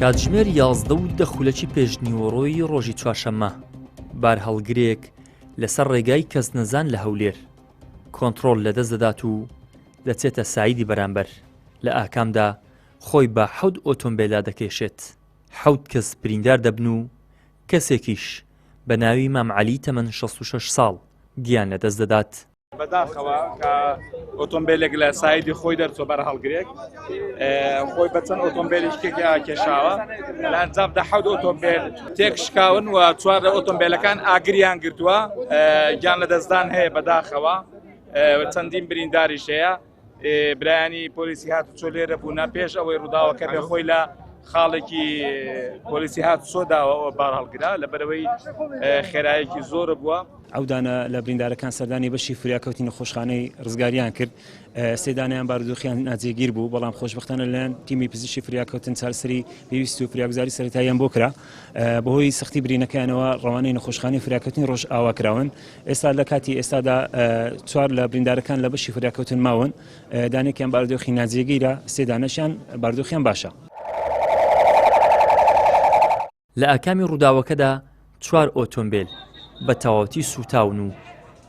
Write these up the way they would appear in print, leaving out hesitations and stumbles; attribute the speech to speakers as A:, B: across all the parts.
A: کاتژمێر 11:10 خولەکی پێشنیوەڕۆی ڕۆژی چوارشەممە بار هەڵگرێک لەسەر ڕێگای کەس نەزان لە هەولێر کۆنتڕۆڵ لەدەست دەدات و دەچێتە سایدی بەرامبەر لە ئاکامدا خۆی بە 7 ئۆتۆمبیلا دەکێشێت 7 کەس بریندار دەبن و کەسێکیش بە ناوی مامعەلی تەمەن 66 ساڵ گیان لەدەست دەدات.
B: بەداخەوە کە ئۆتۆمبیلێک لە سایدی خۆی دەرچۆ بەر هەڵگرێک خۆی بەچەند ئۆتۆمبیلێکێکی کێشاوە لە ئەنجامدا 7 ئۆتۆمبیل تێک شکاون و 4 لە ئۆتۆمبیلەکان ئاگریان گرتووە گیان لەدەستدان هەیە بەداخەوە چەندین برینداریش هەیە برایانی پۆلیسی هاتوچۆ لێرە بوونا پێش ئەوەی ڕووداوەکە بێ خۆی لە خاڵێکی پۆلیسی هاتوچۆداوە بار هەڵگرا لەبەرەوەی خێرایەکی زۆر بووە.
C: ئەودانە لە بریندارەکان سەردانی بەشی فریاکەوتی نەخۆشخانەی ڕزگاریان کرد سێدانیان بارودۆخیان ناجێگیر بوو بەڵام خۆشبەختانە لەلایەن تیمی پزیشکی فریاکەوتن چارەسەری پێویست و فریاگوزاری سەرەتاییان بۆ کرا بەهۆی سەختی برینەکانەوە ڕەوانەی نەخۆشخانەی فریاکەوتنی ڕۆژ ئاواکراون ئێستا لە کاتی ئێستادا 4 لە بریندارەکان لە بەشی فریاکەوتن ماون دانێکیان بارودۆخی ناجێگیرە سێدانەشیان بارودۆخیان باشە.
A: لە ئاکامی ڕووداوەکەدا 4 ئۆتۆمبیل بە تەواوەتی سوتاون و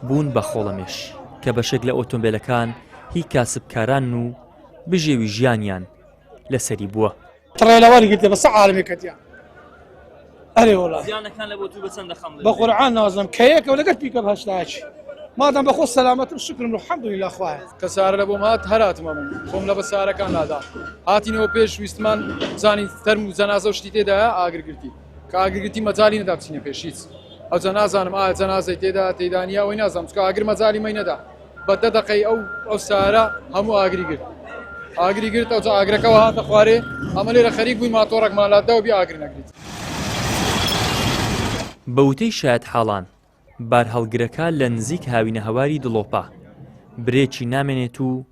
A: بوون بە خۆڵەمێش کە بەشێک لە ئۆتۆمبیلەکان هی کاسبکاران و بژێوی ژیانیان لەسەری بووە.
D: تڕێلەوەری گرتە بەسە عالمی کەتیان ئەرێ وڵات
A: زیانەکان لە بۆ تو بەچەندە خەم
D: بە قورعان نازم کەیەکە لەگەڵ پیکەپ هەشتاچی مادام بەخۆ سەلامەتم شکرم الحەمدولله خوایە
E: کەسارە لە بۆم هات هەراتمە من خۆم لە بەسارەکان نادا هاتینەوە پێش ویستمان زانی تەرم و جەنازە و شتی تێدایە ئاگرگرتی کە ئاگرگرتی مەجالی نەدا بچینە پێش هیچ ئەو نازانم ئایا جەنازەی تێدا تێدانیا وی نازانم چکە ئاگر مەجالی مەی نەدا بە 10 دقەی ئەو سارە هەموو ئاگری گرت ئاگری گرت ئەو ئاگرەکەەوە هاتە خوارێ ئەمە لێرە خەریک بووی ماتۆڕێکمان لاددا و بێ ئاگر نەگریت.
A: بەوتەی شایەت حاڵان بار هەڵگرەکە لە نزیک هاوینە هەواری دڵۆپا برێکی نامێنێت و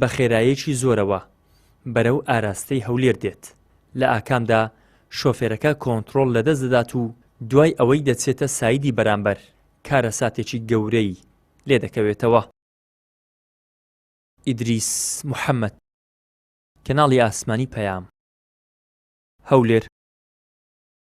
A: بە خێراییەکی زۆرەوە بەرەو ئاراستەی هەولێر دێت لە ئاکامدا شۆفێرەکە کۆنتڕۆڵ لەدەست دەدات و دوای ئەوەی دەچێتە سایدی بەرامبەر کارە ساتێکی گەورەی لێ دەکەوێتەوە. ئیدریس محەممەد کەناڵی ئاسمانی پەیام هەولێر